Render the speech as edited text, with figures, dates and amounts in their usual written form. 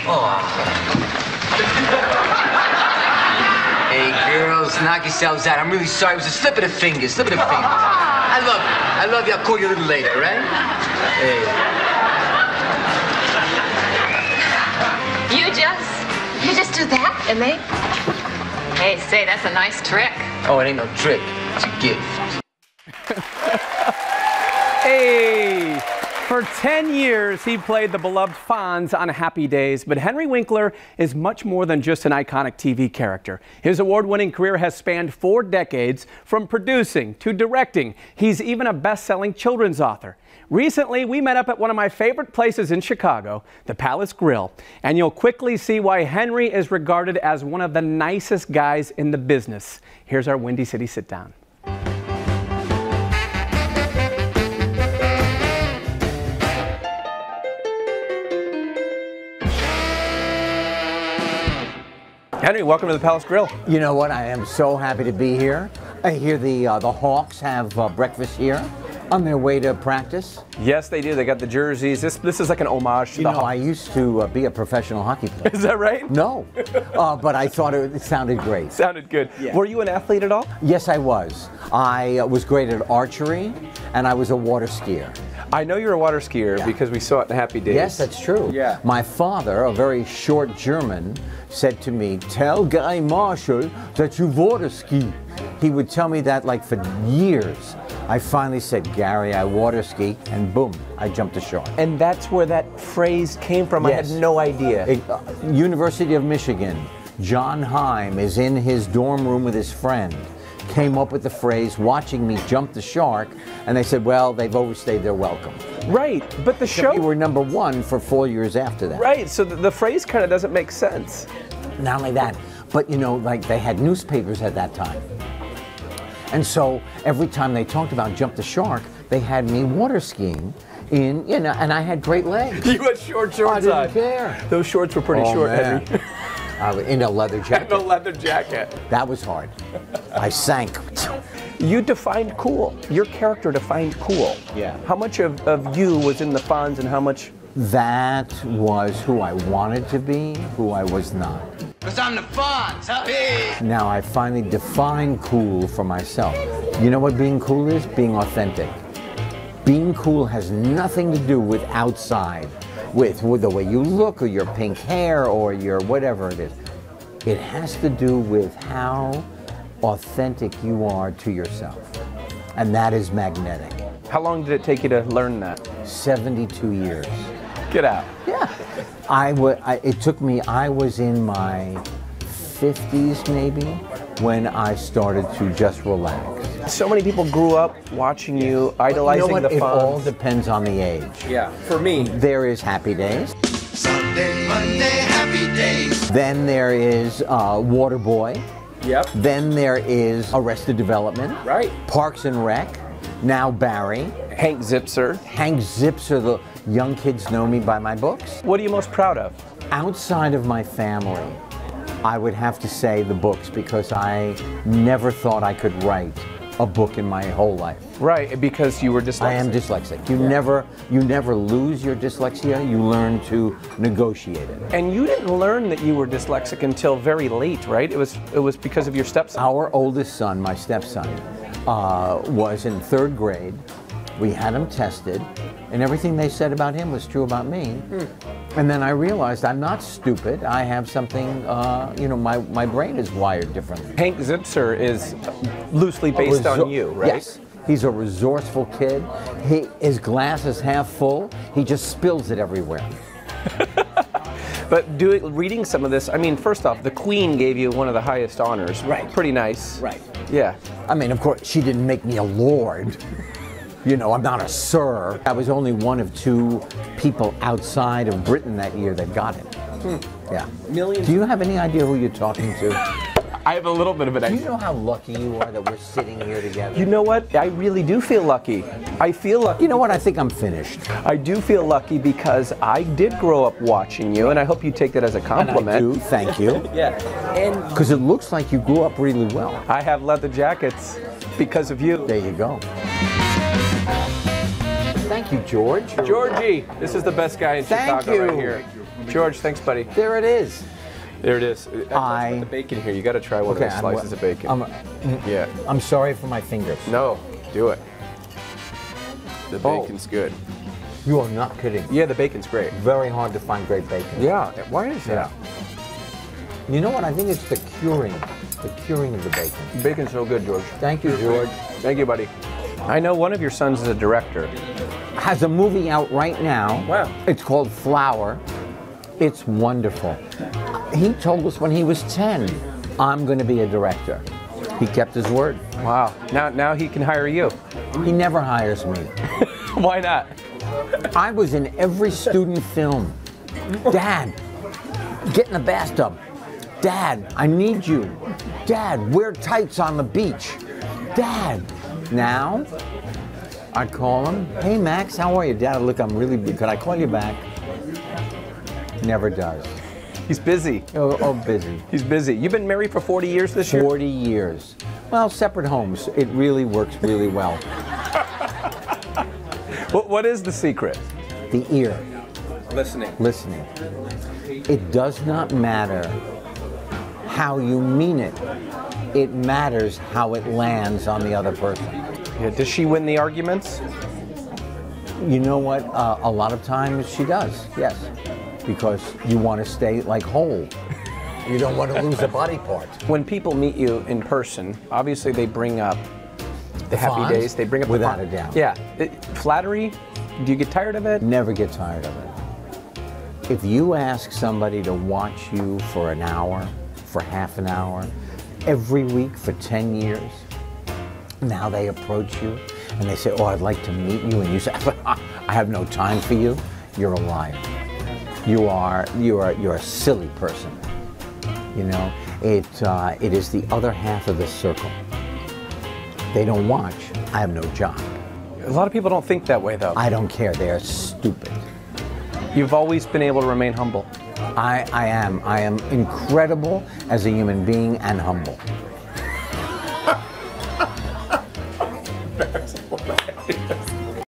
Oh. Hey, girls, knock yourselves out. I'm really sorry. It was a slip of the fingers, slip of the fingers. I love you. I love you. I'll call you a little later, right? Hey. You just do that, and they... Hey, say, that's a nice trick. Oh, it ain't no trick. It's a gift. Hey! For 10 years, he played the beloved Fonz on Happy Days, but Henry Winkler is much more than just an iconic TV character. His award-winning career has spanned 4 decades, from producing to directing. He's even a best-selling children's author. Recently, we met up at one of my favorite places in Chicago, the Palace Grill, and you'll quickly see why Henry is regarded as one of the nicest guys in the business. Here's our Windy City Sit-Down. Henry, welcome to the Palace Grill. You know what? I am so happy to be here. I hear the Hawks have breakfast here on their way to practice. Yes, they do. They got the jerseys. This is like an homage to the Hawks. I used to be a professional hockey player. Is that right? No, but I thought it sounded great. Sounded good. Yeah. Were you an athlete at all? Yes, I was. I was great at archery, and I was a water skier. I know you're a water skier because we saw it in Happy Days. Yes, that's true. Yeah. My father, a very short German, said to me, "Tell Guy Marshall that you water ski." He would tell me that like for years. I finally said, "Gary, I water ski," and boom, I jumped ashore. And that's where that phrase came from. Yes. I had no idea. University of Michigan, John Heim is in his dorm room with his friend, came up with the phrase, watching me jump the shark, and they said, well, they've overstayed their welcome. Right, but the show... We were #1 for 4 years after that. Right, so the phrase kind of doesn't make sense. Not only that, but you know, like they had newspapers at that time. And so every time they talked about jump the shark, they had me water skiing in, you know, and I had great legs. You had short shorts on. I didn't care. Those shorts were pretty short, man. Henry. In a leather jacket. In a leather jacket. That was hard. I sank. You defined cool. Your character defined cool. Yeah. How much of you was in the Fonz and how much? That was who I wanted to be, who I was not. Because I'm the Fonz, huh? Hey. Now I finally defined cool for myself. You know what being cool is? Being authentic. Being cool has nothing to do with outside, with the way you look or your pink hair or your whatever it is. It has to do with how authentic you are to yourself. And that is magnetic. How long did it take you to learn that? 72 years. Get out. Yeah. It took me, I was in my 50s maybe when I started to just relax. So many people grew up watching you, idolizing the Fonz. It all depends on the age. Yeah, for me. There is Happy Days. Sunday, Monday, Happy Days. Then there is Waterboy. Yep. Then there is Arrested Development. Right. Parks and Rec. Now Barry. Hank Zipser. Hank Zipser, the young kids know me by my books. What are you most proud of? Outside of my family, I would have to say the books, because I never thought I could write a book in my whole life. Right, because you were dyslexic. I am dyslexic. You never lose your dyslexia. You learn to negotiate it. And you didn't learn that you were dyslexic until very late, right? It was because of your stepson. Our oldest son, my stepson, was in 3rd grade. We had him tested, and everything they said about him was true about me. And then I realized I'm not stupid. I have something, you know, my brain is wired differently. Hank Zipser is loosely based on you, right? Yes. He's a resourceful kid. His glass is half full. He just spills it everywhere. But reading some of this, I mean, first off, the Queen gave you one of the highest honors. Right. Pretty nice. Right. Yeah. I mean, of course, she didn't make me a lord. You know, I'm not a sir. I was only one of 2 people outside of Britain that year that got it. Yeah. Millions. Do you have any idea who you're talking to? I have a little bit of an idea. Do you know how lucky you are that we're sitting here together? You know what? I really do feel lucky. I feel lucky. You know what? I think I'm finished. I do feel lucky because I did grow up watching you, and I hope you take that as a compliment. And I do. Thank you. Yeah. And because it looks like you grew up really well. I have leather jackets because of you. There you go. Thank you, George. Georgie, this is the best guy in Chicago right here. George, thanks, buddy. There it is. There it is. The bacon here. You got to try one of those slices of bacon. Yeah. I'm sorry for my fingers. No, do it. The bacon's good. You are not kidding. Yeah, the bacon's great. Very hard to find great bacon. Yeah. Why is that? You know what? I think it's the curing of the bacon. Bacon's so good, George. Thank you, George. Thank you, buddy. I know one of your sons is a director. Has a movie out right now. Wow. It's called Flower. It's wonderful. He told us when he was 10, I'm going to be a director. He kept his word. Wow. Now he can hire you. He never hires me. Why not? I was in every student film. Dad, get in the bathtub. Dad, I need you. Dad, wear tights on the beach. Dad. Now, I call him. Hey, Max, how are you? Dad, look, I'm really busy. Could I call you back? Never does. He's busy. Oh, busy. He's busy. You've been married for 40 years this year? 40 years. Well, separate homes. It really works really well. What is the secret? The ear. Listening. Listening. It does not matter how you mean it. It matters how it lands on the other person. Yeah, does she win the arguments? You know what? A lot of times she does, yes. Because you want to stay like whole. You don't want to lose a body part. When people meet you in person, obviously they bring up the happy Fonz? days. They bring up Without a doubt. Yeah. Flattery, do you get tired of it? Never get tired of it. If you ask somebody to watch you for an hour, for half an hour, every week for 10 years, now they approach you and they say, oh, I'd like to meet you, and you say, I have no time for you, you're a liar. You're a silly person. You know, it is the other half of the circle. They don't watch, I have no job. A lot of people don't think that way, though. I don't care, they are stupid. You've always been able to remain humble. I am incredible as a human being and humble.